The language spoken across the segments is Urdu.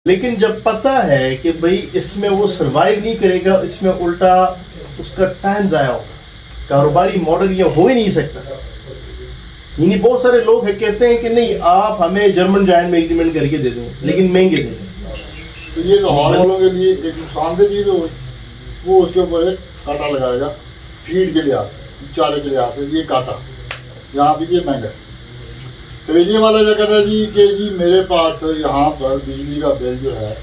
لیکن جب پتہ ہے کہ بھئی اس میں وہ سروائیو نہیں کرے گا، اس میں الٹا اس کا ٹائم ضائع ہوگا، کاروباری ماڈل یہ ہو ہی نہیں سکتا. یعنی بہت سارے لوگ کہتے ہیں کہ نہیں آپ ہمیں جرمن جائنٹ میں ایگریمنٹ کر کے دے دیں لیکن مہنگے دے دیں. تو یہ لاہور والوں کے لیے ایک نقصان دہ چیز ہوگی. وہ اس کے اوپر ایک کانٹا لگائے گا فیڈ کے لحاظ سے، چارے کے لحاظ سے. یہ کانٹا یہاں پہ یہ مہنگا ہے. خریدنے والا یہ کہتا ہے کہ جی میرے پاس یہاں پر بجلی کا بل جو ہے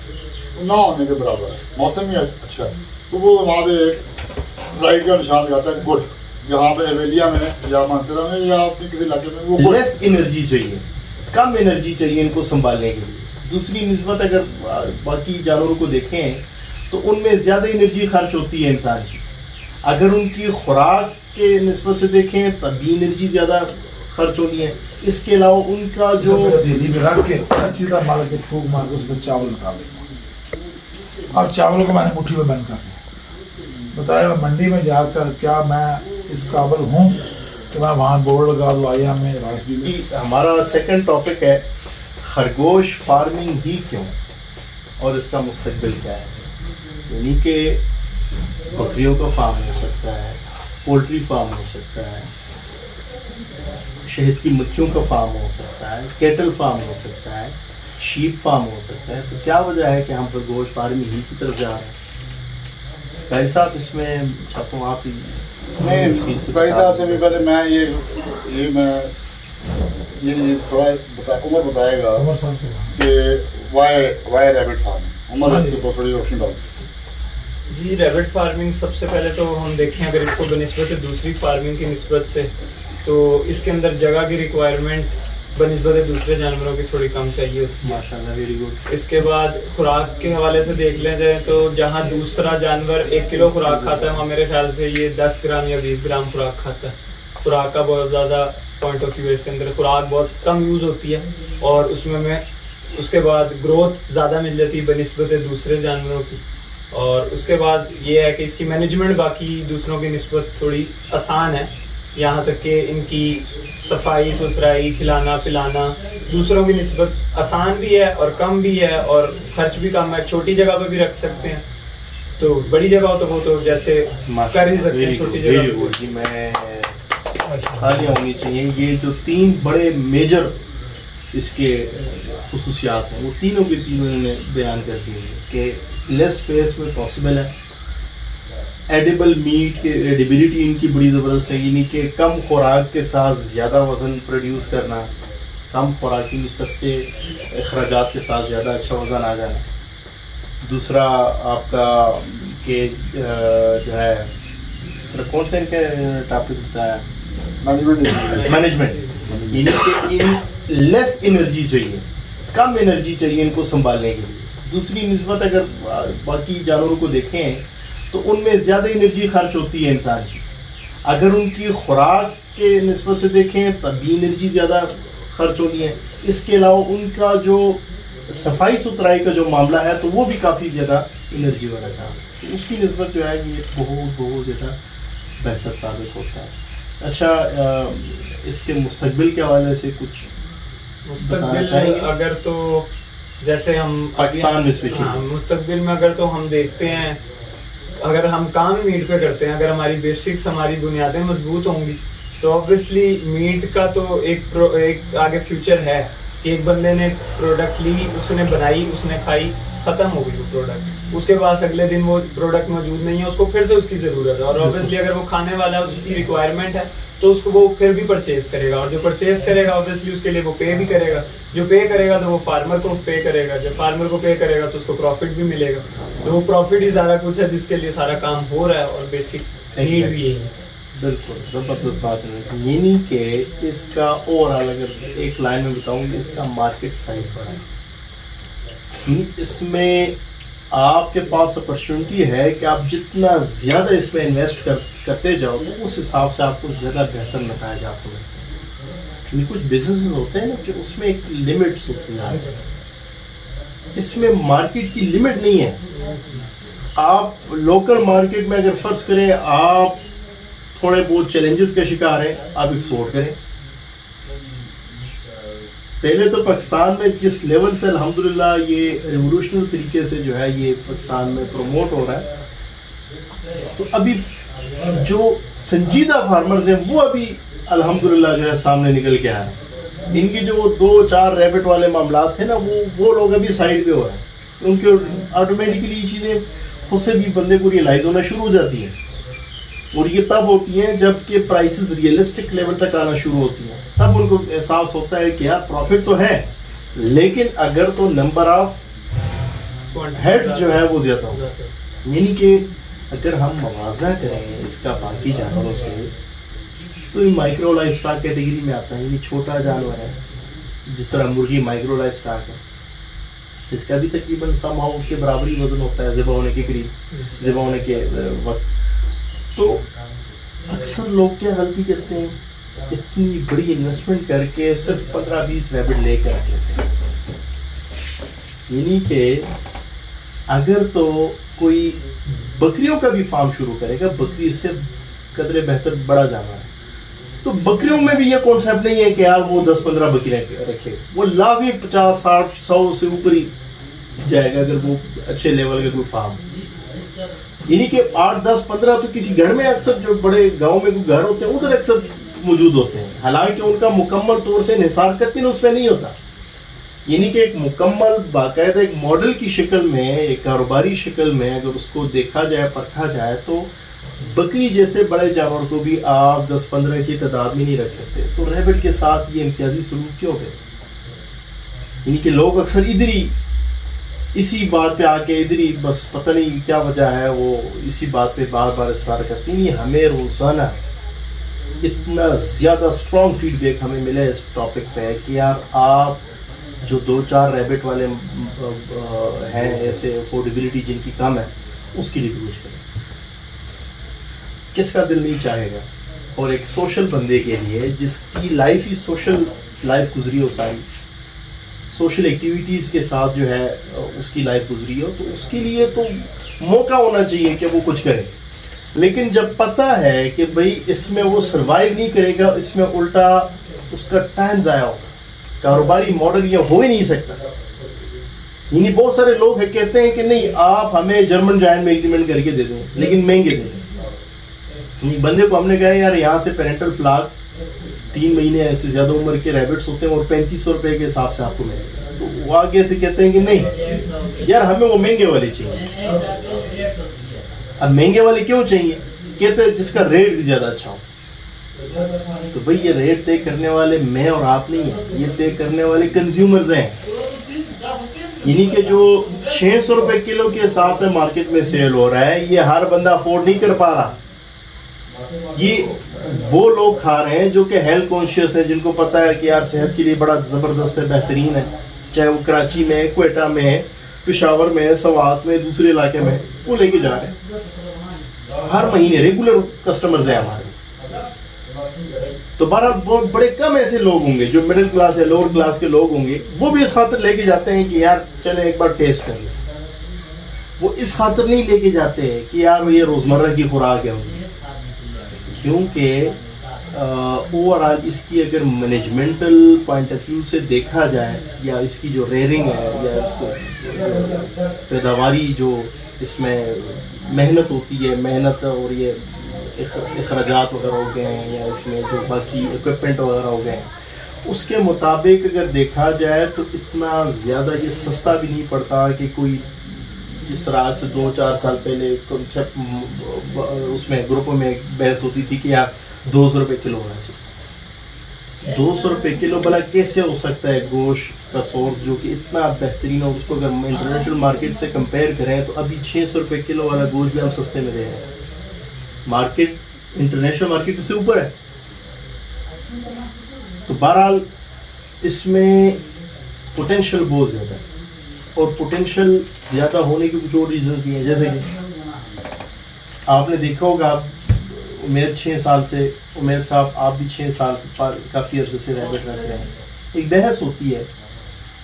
وہ نہ ہونے کے برابر ہے، موسم ہی اچھا ہے، تو وہ وہاں پہ ایک رائٹ کا نشان لگاتا ہے گڈ. یہاں پہ ایویلیا میں یا مانسرا میں یا اپنے کسی علاقے میں وہ لیس انرجی چاہیے، کم انرجی چاہیے ان کو سنبھالنے کے لیے. دوسری نسبت اگر باقی جانوروں کو دیکھیں تو ان میں زیادہ انرجی خرچ ہوتی ہے انسان کی. اگر ان کی خوراک کے نسبت سے دیکھیں تب بھی انرجی زیادہ خرچ ہونی ہے. اس کے علاوہ ان کا جو دہلی میں رکھ کے اچھی طرح مال کے پھونک مار کے اس میں چاول نکال دیں. اب چاول کو میں نے مٹھی میں بند کر دیا. بتایا میں منڈی میں جا کر کیا میں اس قابل ہوں کہ میں وہاں بورڈ لگا دوں آیا میں رائس بھی. ہمارا سیکنڈ ٹاپک ہے خرگوش فارمنگ ہی کیوں اور اس کا مستقبل کیا ہے. یعنی کہ بکریوں کا فارم ہو سکتا ہے، پولٹری فارم ہو سکتا ہے، شہد کی مکھیوں کا فارم ہو سکتا ہے، کیٹل فارم ہو سکتا ہے، شیپ فارم ہو سکتا ہے. تو کیا وجہ ہے کہ ہم خرگوش فارمنگ ہی کی طرف جا رہے ہیں؟ بھائی صاحب اس میں چاہتا ہوں آپ نہیں بھائی صاحب سے بھی پہلے میں یہ تھوڑا عمر بتائے گا عمر صاحب سے کہ وائی ریبٹ فارمنگ. عمر اس کے اوپر تھوڑی روشنی ڈال. جی ریبٹ فارمنگ سب سے پہلے تو ہم دیکھیں اگر اس کو بنسبت دوسری فارمنگ کی نسبت سے تو اس کے اندر جگہ کی ریکوائرمنٹ بنسبت دوسرے جانوروں کی تھوڑی کم چاہیے ہوتی ہے. ماشاءاللہ ویری گڈ. اس کے بعد خوراک کے حوالے سے دیکھ لیں جائے تو جہاں دوسرا جانور 1 کلو خوراک کھاتا ہے وہاں میرے خیال سے یہ 10 گرام یا 20 گرام خوراک کھاتا ہے. خوراک کا بہت زیادہ پوائنٹ آف ویو ہے اس کے اندر. خوراک بہت کم یوز ہوتی ہے اور اس میں اس کے بعد گروتھ زیادہ مل جاتی ہے بنسبت دوسرے جانوروں کی. اور اس کے بعد یہ ہے کہ اس کی مینجمنٹ باقی دوسروں کی نسبت تھوڑی آسان ہے، یہاں تک کہ ان کی صفائی ستھرائی کھلانا پلانا دوسروں کی نسبت آسان بھی ہے اور کم بھی ہے اور خرچ بھی کم ہے. چھوٹی جگہ پہ بھی رکھ سکتے ہیں، تو بڑی جگہ ہو تو وہ تو جیسے کر ہی سکتے ہیں چھوٹی جگہ جی میں خالیاں ہونی چاہیے. یہ جو 3 بڑے میجر اس کے خصوصیات ہیں وہ تینوں کے تینوں انہوں نے بیان کر دی ہیں کہ لیس اسپیس میں پاسبل ہے. ایڈیبل میٹ کے ایڈیبلٹی ان کی بڑی زبردست ہے، یعنی کہ کم خوراک کے ساتھ زیادہ وزن پروڈیوس کرنا، کم خوراک کی سستے اخراجات کے ساتھ زیادہ اچھا وزن آ جانا. دوسرا آپ کا کہ جو ہے دوسرا کون سا ان کے ٹاپک ہوتا ہے مینجمنٹ، یعنی کہ ان لیس انرجی چاہیے، کم انرجی چاہیے ان کو سنبھالنے کے لیے. دوسری نسبت اگر باقی جانوروں کو دیکھیں تو ان میں زیادہ انرجی خرچ ہوتی ہے انسان کی. اگر ان کی خوراک کے نسبت سے دیکھیں تب بھی انرجی زیادہ خرچ ہونی ہے. اس کے علاوہ ان کا جو صفائی ستھرائی کا جو معاملہ ہے تو وہ بھی کافی زیادہ انرجی والا کام ہے. اس کی نسبت جو ہے یہ بہت زیادہ بہتر ثابت ہوتا ہے. اچھا اس کے مستقبل کے حوالے سے کچھ مستقبل اگر تو جیسے ہم پاکستان میں مستقبل میں اگر تو ہم دیکھتے ہیں اگر ہم کام میٹ پہ کرتے ہیں، اگر ہماری بیسکس ہماری بنیادیں مضبوط ہوں گی تو اوبویسلی میٹ کا تو ایک آگے فیوچر ہے کہ ایک بندے نے پروڈکٹ لی، اس نے بنائی، اس نے کھائی، ختم ہو گئی وہ پروڈکٹ. اس کے پاس اگلے دن وہ پروڈکٹ موجود نہیں ہے، اس کو پھر سے اس کی ضرورت ہے اور اوبویسلی اگر وہ کھانے والا ہے اس کی ریکوائرمنٹ ہے تو اس کو وہ پھر بھی پرچیز کرے گا اور جو پرچیز کرے گا اوبویسلی اس کے لیے وہ پے بھی کرے گا. جو پے کرے گا تو وہ فارمر کو پے کرے گا، جب فارمر کو پے کرے گا تو اس کو پروفٹ بھی ملے گا. تو وہ پروفٹ ہی سارا کچھ ہے جس کے لیے سارا کام ہو رہا ہے اور بیسک نیڈ بھی یہی ہے. بالکل زبردست بات ہے. یعنی کہ اس کا اوور آل اگر ایک لائن میں بتاؤں کہ اس کا مارکیٹ سائز بڑا ہے. اس میں آپ کے پاس اپرچونٹی ہے کہ آپ جتنا زیادہ اس میں انویسٹ کرتے جاؤ تو اس حساب سے آپ کو زیادہ بہتر نتائج آپ کو ملتے ہیں. یعنی کچھ بزنسز ہوتے ہیں نا کہ اس میں ایک لمٹس ہوتی ہیں، اس میں مارکیٹ کی لمٹ نہیں ہے. آپ لوکل مارکیٹ میں اگر فرض کریں آپ تھوڑے بہت چیلنجز کا شکار ہیں، آپ ایکسپورٹ کریں. پہلے تو پاکستان میں جس لیول سے الحمدللہ یہ ریولوشنل طریقے سے جو ہے یہ پاکستان میں پروموٹ ہو رہا ہے، تو ابھی جو سنجیدہ فارمرز ہیں وہ ابھی الحمدللہ جو ہے سامنے نکل کے آ رہے ہیں. ان کی جو وہ 2-4 ریبٹ والے معاملات تھے نا وہ لوگ ابھی سائڈ پہ ہو رہے ہیں، ان کے آٹومیٹکلی یہ چیزیں خود سے بھی بندے کو ریئلائز ہونا شروع ہو جاتی ہیں. اور یہ تب ہوتی ہیں جب کہ پرائسز ریئلسٹک لیول تک آنا شروع ہوتی ہیں، تب ان کو احساس ہوتا ہے کہ یار پروفٹ تو ہے لیکن اگر تو نمبر آف ہیڈز جو ہے وہ زیادہ ہو. یعنی کہ اگر ہم موازنہ کریں اس کا باقی جانوروں سے تو یہ مائکرو لائف سٹاک کیٹیگری میں آتا ہے. یہ چھوٹا جانور ہے، جس طرح مرغی مائکرو لائف سٹاک ہے، اس کا بھی تقریباً سم ہاؤ اس کے برابری وزن ہوتا ہے ذبح ہونے کے قریب، ذبح ہونے کے وقت. تو اکثر لوگ کیا غلطی کرتے ہیں، اتنی بڑی انویسٹمنٹ کر کے صرف 15-20 ریبٹ لے کر رکھ لیتے ہیں. یعنی کہ اگر تو کوئی بکریوں کا بھی فارم شروع کرے گا، بکری اس سے قدرے بہتر بڑا جانور ہے، تو بکریوں میں بھی یہ کانسیپٹ نہیں ہے کہ یار وہ 10-15 بکریاں رکھے، وہ لازمی 50-60-100 سے اوپر ہی جائے گا اگر وہ اچھے لیول کا کوئی فارم. یعنی کہ 8-10-15 تو کسی گھر میں اکثر جو بڑے گاؤں میں کوئی گھر ہوتے ہیں ادھر اکثر موجود ہوتے ہیں، حالانکہ ان کا مکمل طور سے انحصار قطعاً اس پہ نہیں ہوتا. یعنی کہ ایک مکمل باقاعدہ ایک ماڈل کی شکل میں، ایک کاروباری شکل میں اگر اس کو دیکھا جائے پرکھا جائے تو بکری جیسے بڑے جانور کو بھی آپ 10-15 کی تعداد میں نہیں رکھ سکتے. تو ریبٹ کے ساتھ یہ امتیازی سلوک کیوں ہے؟ یعنی کہ لوگ اکثر ادھر ہی اسی بات پہ آ کے ادھر ہی بس پتہ نہیں کیا وجہ ہے وہ اسی بات پہ بار بار اصرار کرتی ہیں. ہمیں روزانہ اتنا زیادہ اسٹرانگ فیڈ بیک ہمیں ملے اس ٹاپک پہ کہ یار آپ جو 2-4 ریبٹ والے ہیں ایسے افورڈیبلٹی جن کی کم ہے اس کے لیے کوشش کریں. کس کا دل نہیں چاہے گا؟ اور ایک سوشل بندے کے لیے جس کی لائف ہی سوشل لائف گزری ہو، ساری سوشل ایکٹیویٹیز کے ساتھ جو ہے اس کی لائف گزری ہو، تو اس کے لیے تو موقع ہونا چاہیے کہ وہ کچھ کرے. لیکن جب پتہ ہے کہ بھئی اس میں وہ سروائیو نہیں کرے گا، اس میں الٹا اس کا ٹائم ضائع ہوگا، کاروباری ماڈل یہ ہو ہی نہیں سکتا. یعنی بہت سارے لوگ کہتے ہیں کہ نہیں آپ ہمیں جرمن جائنٹ میں ایگریمنٹ کر کے دے دیں لیکن مہنگے دے دیں. بندے کو ہم نے کہا یار یہاں سے پیرنٹل فلاگ 3 مہینے ایسے زیادہ عمر کے ریبٹس ہوتے ہیں اور 3500 روپے کے حساب سے آپ کو ملے گا. تو وہ آگے سے کہتے ہیں کہ نہیں یار ہمیں وہ مہنگے والے چاہیے. اب مہنگے والے کیوں چاہیے؟ کہتے ہیں جس کا ریٹ بھی زیادہ اچھا ہو. تو بھئی یہ ریٹ طے کرنے والے میں اور آپ نہیں ہیں، یہ طے کرنے والے کنزیومرز ہیں. یعنی کہ جو 600 روپے کلو کے حساب سے مارکیٹ میں سیل ہو رہا ہے یہ ہر بندہ افورڈ نہیں کر پا رہا. یہ وہ لوگ کھا رہے ہیں جو کہ ہیلتھ کانشیس ہیں، جن کو پتہ ہے کہ یار صحت کے لیے بڑا زبردست ہے، بہترین ہے، چاہے وہ کراچی میں، کوئٹہ میں، پشاور میں، سوات میں، دوسرے علاقے میں وہ لے کے جا رہے ہیں. ہر مہینے ریگولر کسٹمرز ہیں ہمارے. تو بہرحال بہت بڑے کم ایسے لوگ ہوں گے جو مڈل کلاس یا لوور کلاس کے لوگ ہوں گے، وہ بھی اس خاطر لے کے جاتے ہیں کہ یار چلے ایک بار ٹیسٹ کر لیں. وہ اس خاطر نہیں لے کے جاتے کہ یار یہ روزمرہ کی خوراک ہے. کیونکہ اوورآل اس کی اگر مینجمنٹل پوائنٹ آف ویو سے دیکھا جائے یا اس کی جو ریئرنگ ہے یا اس کو پیداواری جو اس میں محنت ہوتی ہے، محنت اور یہ اخراجات وغیرہ ہو گئے ہیں یا اس میں جو باقی اکوپمنٹ وغیرہ ہو گئے ہیں، اس کے مطابق اگر دیکھا جائے تو اتنا زیادہ یہ سستا بھی نہیں پڑتا کہ کوئی جس طرح سے 2-4 سال پہلے کنسیپٹ اس میں گروپوں میں بحث ہوتی تھی کہ یار 200 روپے کلو ہونا چاہیے. 200 روپے کلو بھلا کیسے ہو سکتا ہے گوشت کا سورس جو کہ اتنا بہترین ہو؟ اس کو اگر ہم انٹرنیشنل مارکیٹ سے کمپیئر کریں تو ابھی 600 روپے کلو والا گوشت بھی ہم سستے میں دے رہے ہیں. مارکیٹ انٹرنیشنل مارکیٹ سے اوپر ہے. تو بہرحال اس میں پوٹینشیل بہت زیادہ ہے، اور پوٹینشیل زیادہ ہونے کے کچھ اور ریزن بھی ہیں. جیسے کہ آپ نے دیکھا ہوگا، عمیر 6 سال سے، عمیر صاحب آپ بھی 6 سال سے کافی عرصے سے ریبٹ رکھ رہے ہیں. ایک بحث ہوتی ہے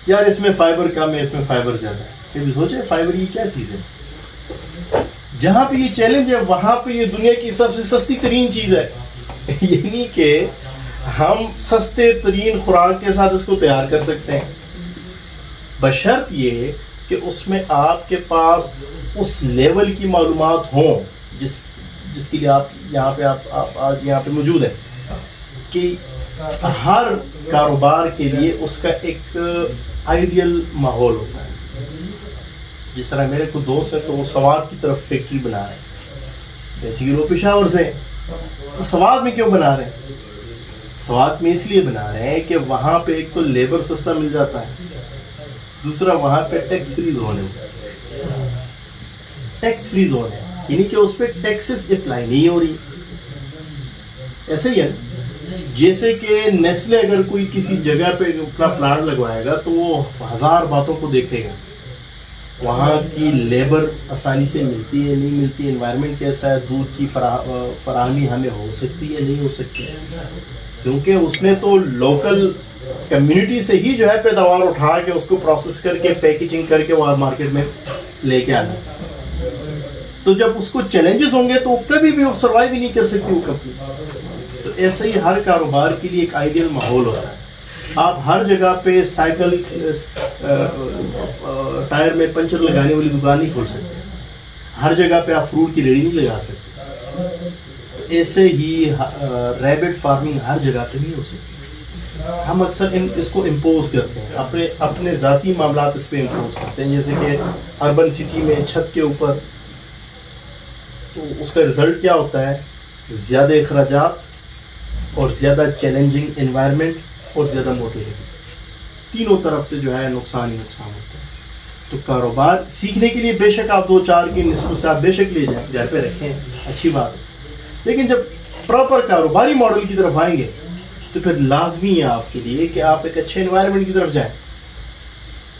یار اس میں فائبر کم ہے، اس میں فائبر زیادہ ہے. کبھی سوچیں فائبر یہ کیا چیز ہے؟ جہاں پہ یہ چیلنج ہے وہاں پہ یہ دنیا کی سب سے سستی ترین چیز ہے. یعنی کہ ہم سستے ترین خوراک کے ساتھ اس کو تیار کر سکتے ہیں، بشرط یہ کہ اس میں آپ کے پاس اس لیول کی معلومات ہوں جس کے لیے آپ آج یہاں پہ موجود ہیں، کہ ہر کاروبار کے لیے اس کا ایک آئیڈیل ماحول ہوتا ہے. جس طرح میرے کو دوست ہے تو وہ سوات کی طرف فیکٹری بنا رہے ہیں، بیسیکلی وہ پشاور سے ہیں. سوات میں کیوں بنا رہے ہیں؟ سوات میں اس لیے بنا رہے ہیں کہ وہاں پہ ایک تو لیبر سستا مل جاتا ہے، دوسرا وہاں پہ ٹیکس فری زون ہے. ٹیکس فری زون ہے یعنی کہ اس پہ ٹیکسز اپلائی نہیں ہو رہی. ایسے ہی ہے جیسے کہ نیسلے اگر کوئی کسی جگہ پہ اپنا پلانٹ لگوائے گا تو وہ 1000 باتوں کو دیکھے گا، وہاں کی لیبر آسانی سے ملتی ہے نہیں ملتی، انوائرمنٹ کیسا ہے، دودھ کی فراہمی ہمیں ہو سکتی ہے نہیں ہو سکتی، کیونکہ اس نے تو لوکل کمیونٹی سے ہی جو ہے پیداوار اٹھا کے اس کو پروسیس کر کے پیکیجنگ کر کے وہ مارکیٹ میں لے کے آنا. تو جب اس کو چیلنجز ہوں گے تو کبھی بھی وہ سروائیو ہی نہیں کر سکتی وہ کمپنی. تو ایسے ہی ہر کاروبار کے لیے ایک آئیڈیل ماحول ہوتا ہے. آپ ہر جگہ پہ سائیکل ٹائر میں پنچر لگانے والی دکان نہیں کھول سکتے، ہر جگہ پہ آپ فروٹ کی ریڑھی نہیں لگا سکتے. ایسے ہی ریبٹ فارمنگ ہر جگہ پہ نہیں ہو سکتی. ہم اکثر اس کو امپوز کرتے ہیں، اپنے ذاتی معاملات اس پہ امپوز کرتے ہیں، جیسے کہ اربن سٹی میں چھت کے اوپر. تو اس کا رزلٹ کیا ہوتا ہے؟ زیادہ اخراجات اور زیادہ چیلنجنگ انوائرمنٹ اور زیادہ موٹیلیٹی، تینوں طرف سے جو ہے نقصان ہی نقصان ہوتا ہے. تو کاروبار سیکھنے کے لیے بے شک آپ 2-4 کی نسبت سے آپ بے شک لے جائیں، گھر پہ رکھیں، اچھی بات ہے. لیکن جب پراپر کاروباری ماڈل کی طرف آئیں گے تو پھر لازمی ہے آپ کے لیے کہ آپ ایک اچھے انوائرمنٹ کی طرف جائیں.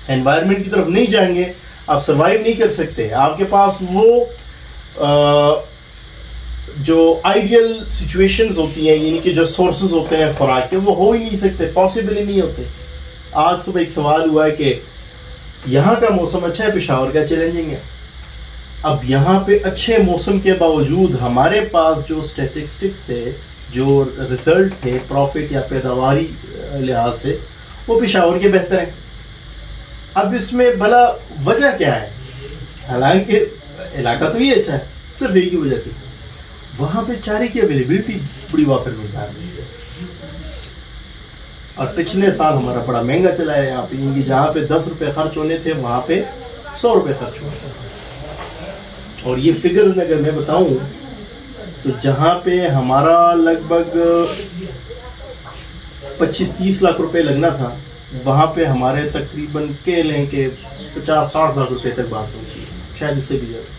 انوائرمنٹ کی طرف نہیں جائیں گے آپ سروائیو نہیں کر سکتے. آپ کے پاس وہ جو آئیڈیل سچویشنز ہوتی ہیں یعنی کہ جو سورسز ہوتے ہیں خوراک کے وہ ہو ہی نہیں سکتے، پاسبل ہی نہیں ہوتے. آج صبح ایک سوال ہوا ہے کہ یہاں کا موسم اچھا ہے، پشاور کا چیلنجنگ ہے. اب یہاں پہ اچھے موسم کے باوجود ہمارے پاس جو اسٹیٹسٹکس تھے، جو رزلٹ تھے پروفٹ یا پیداواری لحاظ سے، وہ پشاور کے بہتر ہیں. اب اس میں بھلا وجہ کیا ہے؟ حالانکہ علاقہ تو یہ اچھا ہے، صرف ایک ہی وجہ تھی، وہاں پہ چارے کی اویلیبلٹی بڑی وافر مقدار میں ہے. اور پچھلے سال ہمارا بڑا مہنگا چلا ہے یہاں پہ، یعنی جہاں پہ 10 روپے خرچ ہونے تھے وہاں پہ 100 روپے خرچ ہوئے. اور یہ فگرز میں اگر میں بتاؤں تو جہاں پہ ہمارا لگ بھگ 25-30 لاکھ روپے لگنا تھا، وہاں پہ ہمارے تقریباً کہہ لیں کہ 50-60 لاکھ روپے تک بات پہنچی، شاید اس سے بھی زیادہ.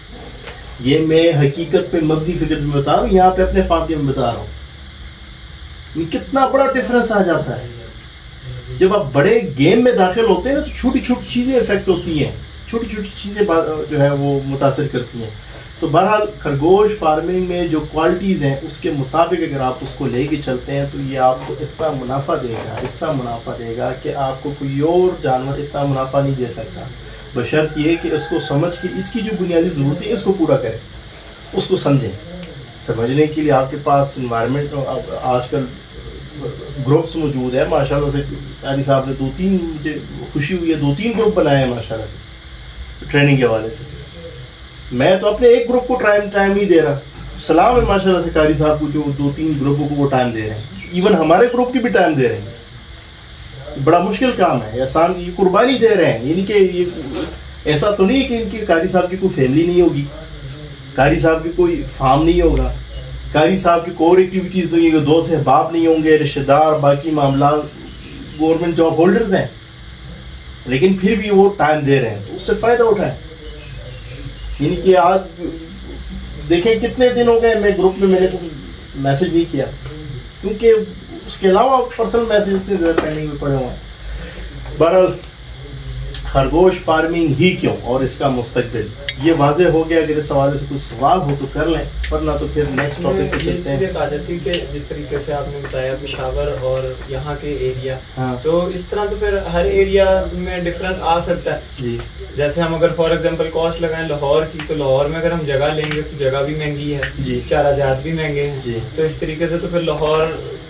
یہ میں حقیقت پہ مبنی فگرز میں بتا رہا ہوں، یہاں پہ اپنے فارم کے میں بتا رہا ہوں. کتنا بڑا ڈفرنس آ جاتا ہے جب آپ بڑے گیم میں داخل ہوتے ہیں نا، تو چھوٹی چھوٹی چیزیں افیکٹ ہوتی ہیں، چھوٹی چھوٹی چیزیں جو ہے وہ متاثر کرتی ہیں. تو بہرحال خرگوش فارمنگ میں جو کوالٹیز ہیں اس کے مطابق اگر آپ اس کو لے کے چلتے ہیں تو یہ آپ کو اتنا منافع دے گا کہ آپ کو کوئی اور جانور اتنا منافع نہیں دے سکتا، بشرط یہ کہ اس کو سمجھ کے اس کی جو بنیادی ضرورت ہے اس کو پورا کریں، اس کو سمجھیں. سمجھنے کے لیے آپ کے پاس انوائرمنٹ آج کل گروپس موجود ہے ماشاءاللہ سے. قاری صاحب نے 2-3 مجھے خوشی ہوئی ہے 2-3 گروپ بنائے ہیں ماشاءاللہ سے ٹریننگ کے حوالے سے. میں تو اپنے ایک گروپ کو ٹائم نہیں دے رہا، سلام ہے ماشاءاللہ سے قاری صاحب کو جو 2-3 گروپوں کو وہ ٹائم دے رہے ہیں، ایون ہمارے گروپ کی بھی ٹائم دے رہے ہیں. بڑا مشکل کام ہے، احسان یہ قربانی دے رہے ہیں. یعنی کہ یہ ایسا تو نہیں کہ ان کی قاری صاحب کی کوئی فیملی نہیں ہوگی، قاری صاحب کی کوئی فارم نہیں ہوگا، قاری صاحب کی کور ایکٹیویٹیز نہیں ہوگی، دوست احباب نہیں ہوں گے، رشتہ دار، باقی معاملات، گورنمنٹ جاب ہولڈرز ہیں، لیکن پھر بھی وہ ٹائم دے رہے ہیں تو اس سے فائدہ اٹھائیں. یعنی کہ آج دیکھیں کتنے دن ہو گئے میں گروپ میں میں نے میسج نہیں کیا، کیونکہ اس کے علاوہ پرسنل میسیج پینڈنگ میں پڑے ہوئے ہیں. بہرحال خرگوش فارمنگ ہی کیوں اور اس کا مستقبل یہ واضح ہو گیا. اگر اس حوالے سے کوئی سوال ہو تو کر لیں، ورنہ تو پھر نیکسٹ ٹاپک پہ چلتے ہیں. آ جاتی کہ جس طریقے سے آپ نے بتایا پشاور اور یہاں کے ایریا، تو اس طرح تو پھر ہر ایریا میں ڈفرینس آ سکتا ہے. جی جیسے ہم اگر فار ایگزامپل کاسٹ لگائیں لاہور کی، تو لاہور میں اگر ہم جگہ لیں گے تو جگہ بھی مہنگی ہے، جی، چارہ جات بھی مہنگے ہیں. جی. تو اس طریقے سے تو پھر لاہور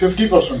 50%।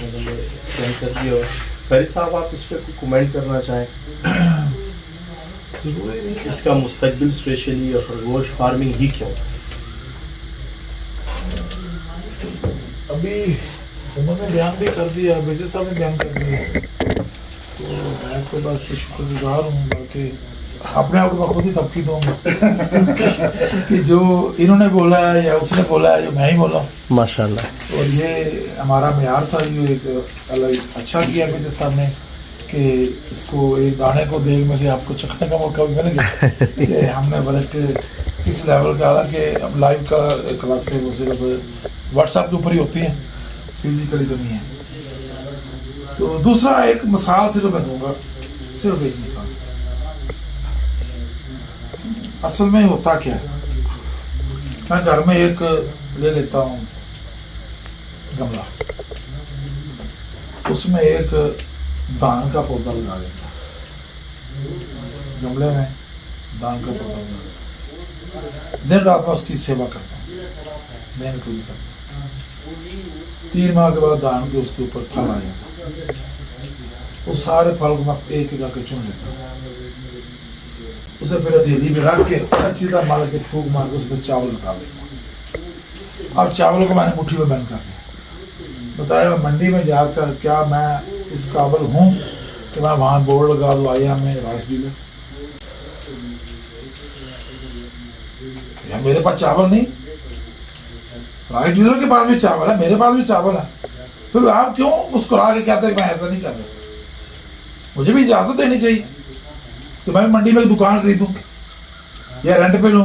ایکسپلین کر دیا ہو. فیض صاحب آپ اس پہ کوئی کمنٹ کرنا چاہیں؟ ضروری نہیں اس کا مستقبل اسپیشلی خرگوش فارمنگ ہی کیوں؟ ابھی انہوں نے بیان بھی کر دیا, بیجر صاحب نے بیان کر دیا, تو میں تو بس شکر گزار ہوں. بلکہ اپنے آپ کو خود ہی دھمکی دوں گا کہ جو انہوں نے بولا ہے یا اس نے بولا ہے جو میں ہی بولا ہوں. ماشاء اللہ. اور یہ ہمارا معیار تھا, یہ ایک الگ اچھا کیا بیجر صاحب نے کہ اس کو ایک دانے کو دیگ میں سے آپ کو چکھنے کا موقع بھی مل گیا کہ ہم نے ورک کس لیول کا, حالانکہ اب لائیو کا کلاس ہے وہ صرف واٹس ایپ کے اوپر ہی ہوتی ہیں, فزیکلی تو نہیں ہے. تو دوسرا ایک مثال صرف میں دوں گا, صرف ایک مثال. اصل میں ہوتا کیا ہے, میں گھر میں ایک لے لیتا ہوں گملہ, اس میں ایک دان کا پودا لگا دیتا ہوں, گملے میں دان کا پودا لگا دیتا ہوں, دن رات میں اس کی سیوا کرتا ہوں, محنت پوری کرتا ہوں. 3 ماہ کے بعد دان کے اس کے اوپر پھل آ جاتا ہے, اس سارے پھل کو میں ایک ایک کر کے چن لیتا ہوں, اسے پھر ہتھیلی میں رکھ کے اچھی طرح مال کے پھونک مار کے اس میں چاول نکال دیتا ہوں. اب چاولوں کو میں نے مٹھی میں بند کر دیا. بتایا میں منڈی میں جا کر کیا میں اس قابل ہوں کہ میں وہاں بورڈ لگا دوں آیا میں رائس ڈیلر, یا میرے پاس چاول نہیں, رائس ڈیلر کے پاس بھی چاول ہے, میرے پاس بھی چاول ہے, پھر آپ کیوں مسکرا کے کہتے ہیں کہ میں ایسا نہیں کر سکتا؟ مجھے بھی اجازت دینی چاہیے کہ میں منڈی میں ایک دکان خریدوں یا رینٹ پہ لوں,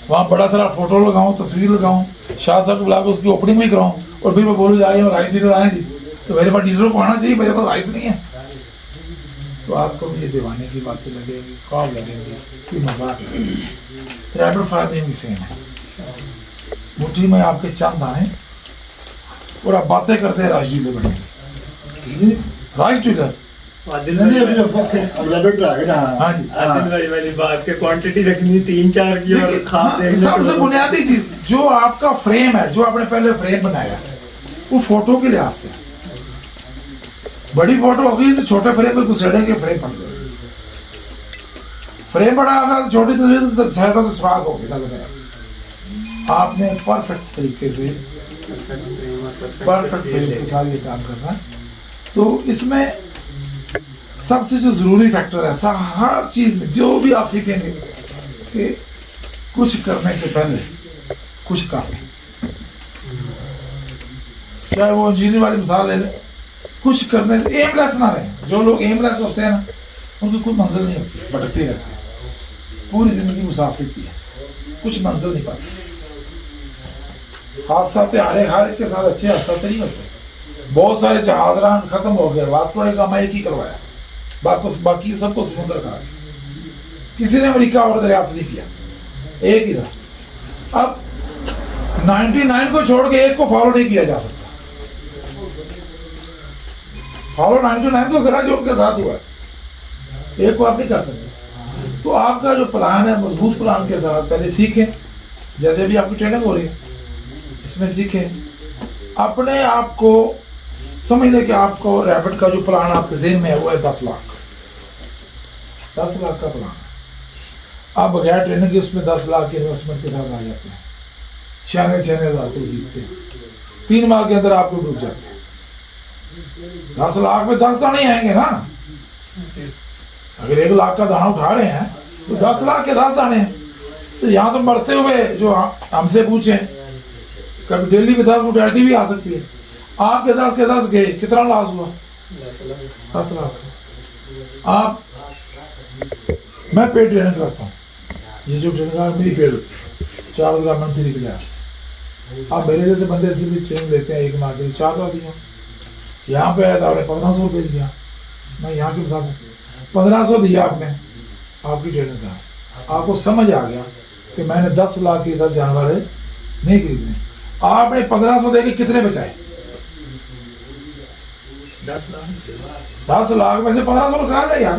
وہاں بڑا سارا فوٹو لگاؤں, تصویر لگاؤں, شاہ صاحب کو بلا کے اس کی اوپننگ بھی کراؤں, اور پھر میں بولوں جائے رائس ڈیلر آئے جی, تو میرے پاس ڈیلر کو آنا چاہیے, میرے پاس رائس نہیں ہے. تو آپ کو یہ دیوانے کی باتیں لگیں گی, خواب لگیں گی, کوئی مذاق لگے گی. ریپڈ فائر بھی سیم ہے, مٹھی میں آپ کے چند آئیں اور آپ باتیں کرتے ہیں رائس ڈیلر بننے کی. رائس ڈیلر عادل نہیں ابھی بھائی ریبٹ آ گیا. ہاں جی, عادل بھائی والی بات کہ کوانٹٹی رکھنی 3-4 کی اور خواب دیکھنے سب سے بنیادی چیز جو آپ کا فریم ہے, جو آپ نے پہلے فریم بنایا وہ فوٹو کے لحاظ سے, بڑی فوٹو ہوگی تو چھوٹے فریم میں گھسیڑیں گے, فریم پڑ جائے گا. فریم بڑا ہوگا تو چھوٹی تصویر سائڈوں سے سراغ ہوگی نظر آئے. آپ نے پرفیکٹ طریقے سے پرفیکٹ فریم کے ساتھ یہ کام کرنا ہے. تو اس میں سب سے جو ضروری فیکٹر ہے ہر چیز میں جو بھی آپ سیکھیں گے کہ کچھ کرنے سے پہلے کچھ کر لیں. چاہے وہ انجینئر والی مثال لے لیں, کچھ کرنے سے ایم لیس نہ رہیں. جو لوگ ایم لیس ہوتے ہیں نا ان کی کوئی منزل نہیں ہوتی, بھٹکتے رہتے ہیں, پوری زندگی مسافر کی ہے, کچھ منزل نہیں پاتے. حادثات ہر ایک کے ساتھ اچھے حادثات نہیں ہوتے. بہت سارے جہاز ران ختم ہو گئے, واسکو ڈا گاما ایک ہی کروایا, باقی سب کو سمندر کہا. کسی نے امریکہ اور دریافت نہیں کیا, ایک ہی تھا. اب 99 کو چھوڑ کے ایک کو فالو نہیں کیا جا سکتا. فالو 99 کو کرا جو ان کے ساتھ ہوا ہے, ایک کو آپ نہیں کر سکتے. تو آپ کا جو پلان ہے مضبوط پلان کے ساتھ پہلے سیکھیں, جیسے ابھی آپ کی ٹریننگ ہو رہی ہے اس میں سیکھیں. اپنے آپ کو سمجھ لیں کہ آپ کو ریپڈ کا جو پلان آپ کے ذہن میں ہے وہ ہے 10 لاکھ 10 لاکھ کا پلان. آپ بغیر ٹریننگ کے اس میں 10 لاکھ کی انویسٹمنٹ کے ساتھ آ جاتے ہیں, 96,000 کو جیتتے ہیں, 3 ماہ کے اندر آپ کو ڈوب جاتے ہیں. 10 لاکھ میں 10 دانے آئیں گے نا. اگر 1 لاکھ کا دانا اٹھا رہے ہیں تو 10 لاکھ کے 10 دانے ہیں. تو یہاں تو مرتے ہوئے جو ہم سے پوچھیں, کبھی ڈیلی میں 10 موٹیلٹی بھی آ سکتی ہے. آپ کے 10 کے 10 گئے, کتنا لاس ہوا؟ 10 لاکھ. آپ میں پیڈ ٹریننگ کرتا ہوں, یہ جو ٹریننگ میری پیڈ ہوتی ہے 4,000 منتھلی کلاس. آپ میرے جیسے بندے سے بھی ٹریننگ لیتے ہیں, 1 ماہ کے 400 دیا. یہاں پہ آیا تھا آپ نے 1500 روپئے دیا. میں یہاں کے ساتھ 1500 دیا آپ نے, آپ کی ٹریننگ کا. آپ کو سمجھ آ گیا کہ میں نے 10 لاکھ کے 10 جانور نہیں خریدنے. آپ نے 1500 دے کے کتنے بچائے؟ 10 لاکھ میں سے 1500 نکال لے یار.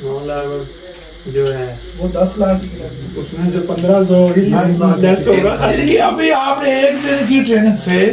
9 لاکھ جو ہے وہ 10 لاکھ اس میں سے 1500 ابھی آپ نے 1 دن کی ٹریننگ سے